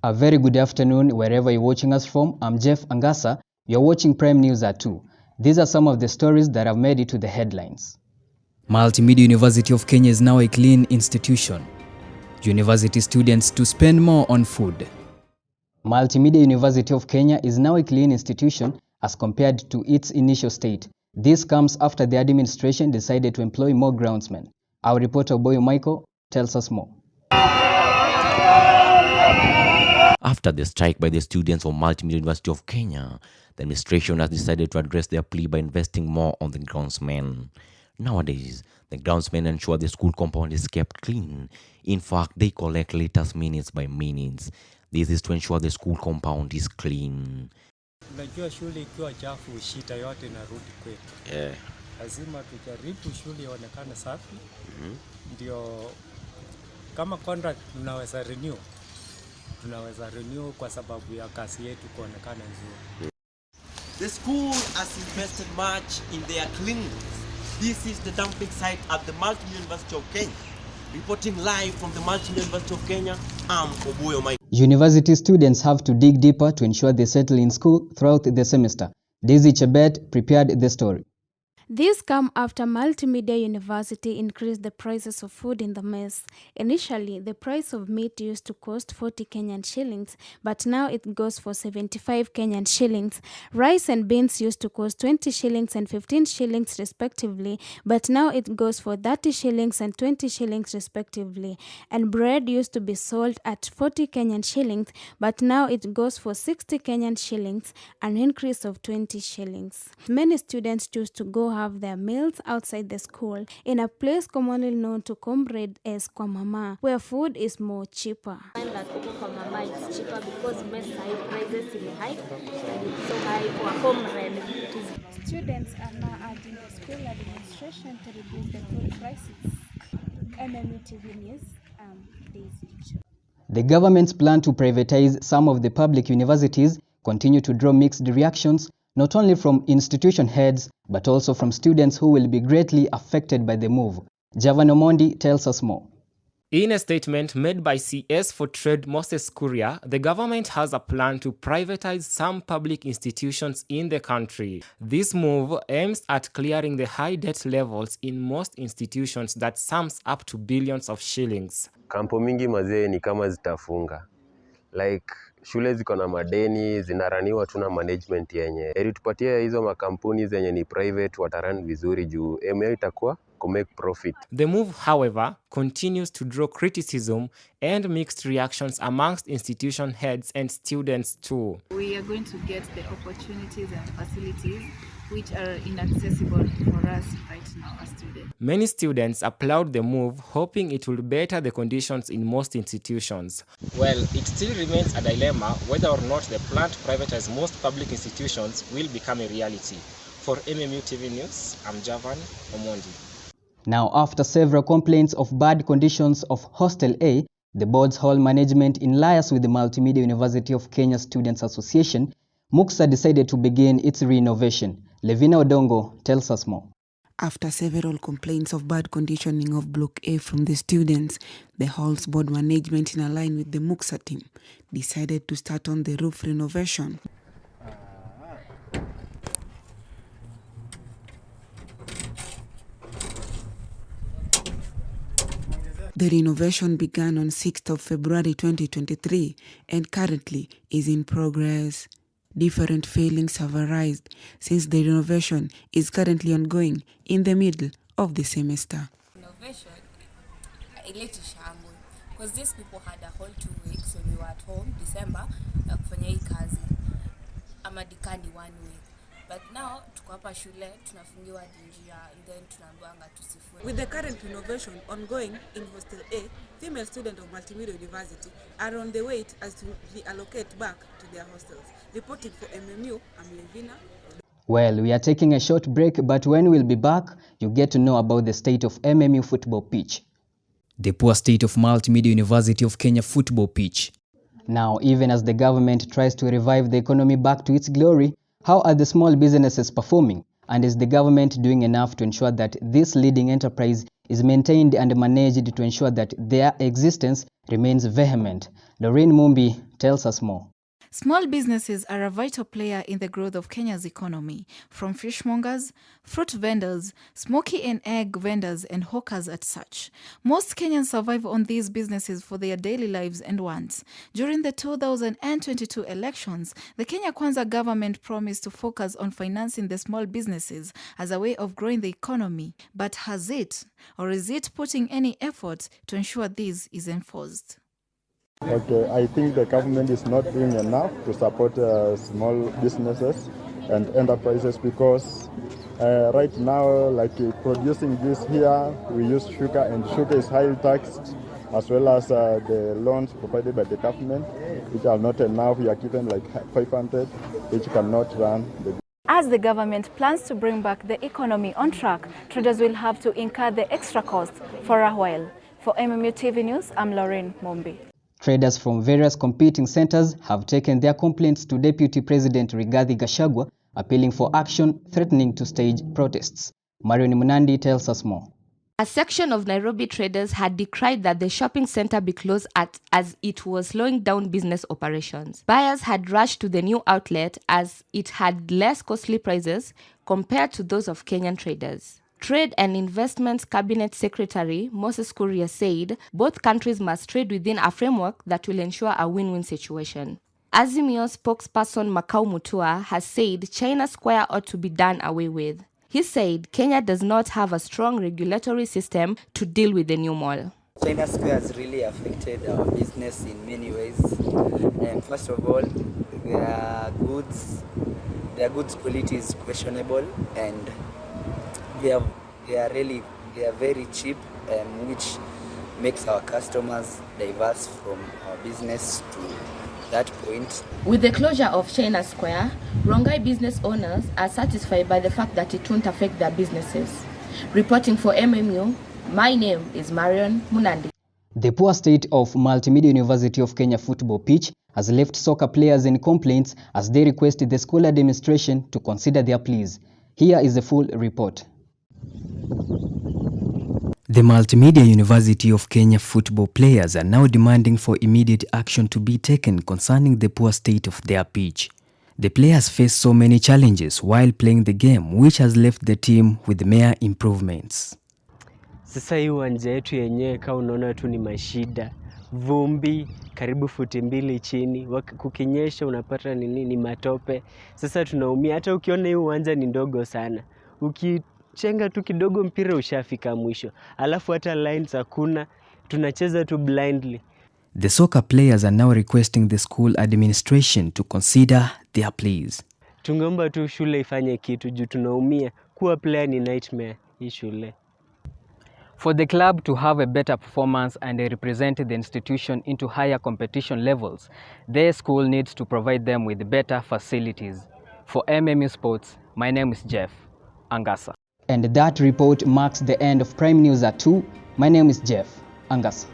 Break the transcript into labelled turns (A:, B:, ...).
A: A very good afternoon wherever you're watching us from. I'm Jeff Angasa. You're watching Prime News at 2. These are some of the stories that have made it to the headlines. Multimedia University of Kenya is now a clean institution. University students to spend more on food. Multimedia University of Kenya is now a clean institution as compared to its initial state. This comes after the administration decided to employ more groundsmen. Our reporter Boyo Michael tells us more.
B: After the strike by the students of Multimedia University of Kenya, the administration has decided to address their plea by investing more on the groundsmen. Nowadays, the groundsmen ensure the school compound is kept clean. In fact, they collect letters minutes by minutes. This is to ensure the school compound is clean.
C: Unajua shule ikiwa chafu shita yote inarudi kwetu. Lazima tujaribu shule ionekane safi. Ndio kama contract tunaweza renew kwa sababu ya kazi yetu kuonekana nzuri.
D: The school has invested much in their cleanliness. This is the dumping site at the Multimedia University of Kenya. Reporting live from the Multimedia University of Kenya, I'm Obuyo Mike.
A: University students have to dig deeper to ensure they settle in school throughout the semester. Daisy Chebet prepared the story.
E: This come after Multimedia University increased the prices of food in the mess. Initially, the price of meat used to cost 40 Kenyan shillings, but now it goes for 75 Kenyan shillings. Rice and beans used to cost 20 shillings and 15 shillings respectively, but now it goes for 30 shillings and 20 shillings respectively. And bread used to be sold at 40 Kenyan shillings, but now it goes for 60 Kenyan shillings, an increase of 20 shillings. Many students choose to go have their meals outside the school in a place commonly known to Comrade as Kwa Mama, where food is more cheaper.
F: Find that Kwa Mama is cheaper because mess prices is high and it's so high for Comrade.
E: Students are now urging the school administration to reduce the food prices. MMU TV News, Daisy.
A: The government's plan to privatize some of the public universities continue to draw mixed reactions, not only from institution heads, but also from students who will be greatly affected by the move. Javan Omondi tells us more.
G: In a statement made by CS for Trade Moses Kuria, the government has a plan to privatize some public institutions in the country. This move aims at clearing the high debt levels in most institutions that sums up to billions of shillings.
H: Kampo mingi mazee ni kama zitafunga. Like shule ziko na madeni, zinaraniwa tuna management yenye. Eri tupatie hizo makampuni zenye ni private watarani vizuri juu MA itakuwa make profit.
G: The move, however, continues to draw criticism and mixed reactions amongst institution heads and students too.
I: We are going to get the opportunities and facilities which are inaccessible for us right now as students.
G: Many students applaud the move, hoping it will better the conditions in most institutions. Well, it still remains a dilemma whether or not the plan to privatize most public institutions will become a reality. For MMU TV News, I'm Javan Omondi.
A: Now, after several complaints of bad conditions of Hostel A, the board's hall management, in liaison with the Multimedia University of Kenya Students Association, MUKSA decided to begin its renovation. Levina Odongo tells us more.
J: After several complaints of bad conditioning of Block A from the students, the hall's board management, in line with the MUKSA team, decided to start on the roof renovation. The renovation began on 6th of February 2023 and currently is in progress. Different failings have arisen since the renovation is currently ongoing in the middle of the semester.
K: Renovation, because these people had a whole 2 weeks when we were at home, December, kufanya hii kazi. Ama dikani 1 week. But now, tuko hapa shule, tunafungiwa njia, and then tunaambiwa tusifue.
L: With the current renovation ongoing in Hostel A, female students of Multimedia University are on the wait as to reallocate back to their hostels. Reporting for MMU, I'm Levina.
A: Well, we are taking a short break, but when we'll be back, you get to know about the state of MMU football pitch. The poor state of Multimedia University of Kenya football pitch. Now, even as the government tries to revive the economy back to its glory, how are the small businesses performing? And is the government doing enough to ensure that this leading enterprise is maintained and managed to ensure that their existence remains vehement? Lorraine Mumbi tells us more.
I: Small businesses are a vital player in the growth of Kenya's economy, from fishmongers, fruit vendors, smoky and egg vendors, and hawkers as such. Most Kenyans survive on these businesses for their daily lives and wants. During the 2022 elections, the Kenya Kwanza government promised to focus on financing the small businesses as a way of growing the economy. But has it, or is it putting any effort to ensure this is enforced?
M: Okay, I think the government is not doing enough to support small businesses and enterprises because right now, like producing this here, we use sugar, and sugar is highly taxed, as well as the loans provided by the government, which are not enough. We are given like 500, which cannot run the.
I: As the government plans to bring back the economy on track, traders will have to incur the extra cost for a while. For MMU TV News, I'm Lorraine Mombi.
A: Traders from various competing centers have taken their complaints to Deputy President Rigathi Gachagua, appealing for action, threatening to stage protests. Marion Munandi tells us more.
N: A section of Nairobi traders had decried that the shopping center be closed as it was slowing down business operations. Buyers had rushed to the new outlet as it had less costly prices compared to those of Kenyan traders. Trade and Investment Cabinet Secretary Moses Kuria said both countries must trade within a framework that will ensure a win-win situation. Azimio spokesperson Makau Mutua has said China Square ought to be done away with. He said Kenya does not have a strong regulatory system to deal with the new mall.
O: China Square has really affected our business in many ways. And first of all, their goods quality is questionable, and they are very cheap, which makes our customers diverse from our business to that point.
N: With the closure of China Square, Rongai business owners are satisfied by the fact that it won't affect their businesses. Reporting for MMU, my name is Marion Munandi.
A: The poor state of Multimedia University of Kenya football pitch has left soccer players in complaints as they requested the school administration to consider their pleas. Here is the full report.
P: The Multimedia University of Kenya football players are now demanding for immediate action to be taken concerning the poor state of their pitch. The players face so many challenges while playing the game, which has left the team with mere improvements.
Q: Sasa hii uwanja yetu yenyewe kama unaona tu ni mashida. Vumbi, karibu futi 2 chini, kukinyesha unapata ni matope. Sasa tunaumia, hata ukiona hii uwanja ni ndogo sana. Chenga tu kidogo mpira ushafika mwisho. Alafu hata lines hakuna, tunacheza tu blindly.
P: The soccer players are now requesting the school administration to consider their pleas.
Q: Tungeomba tu shule ifanye kitu juu tunaumia. Kuwa player ni nightmare hii shule.
R: For the club to have a better performance and represent the institution into higher competition levels, their school needs to provide them with better facilities. For MMU Sports, my name is Jeff Angasa.
A: And that report marks the end of Prime News at 2. My name is Jeff Angasa.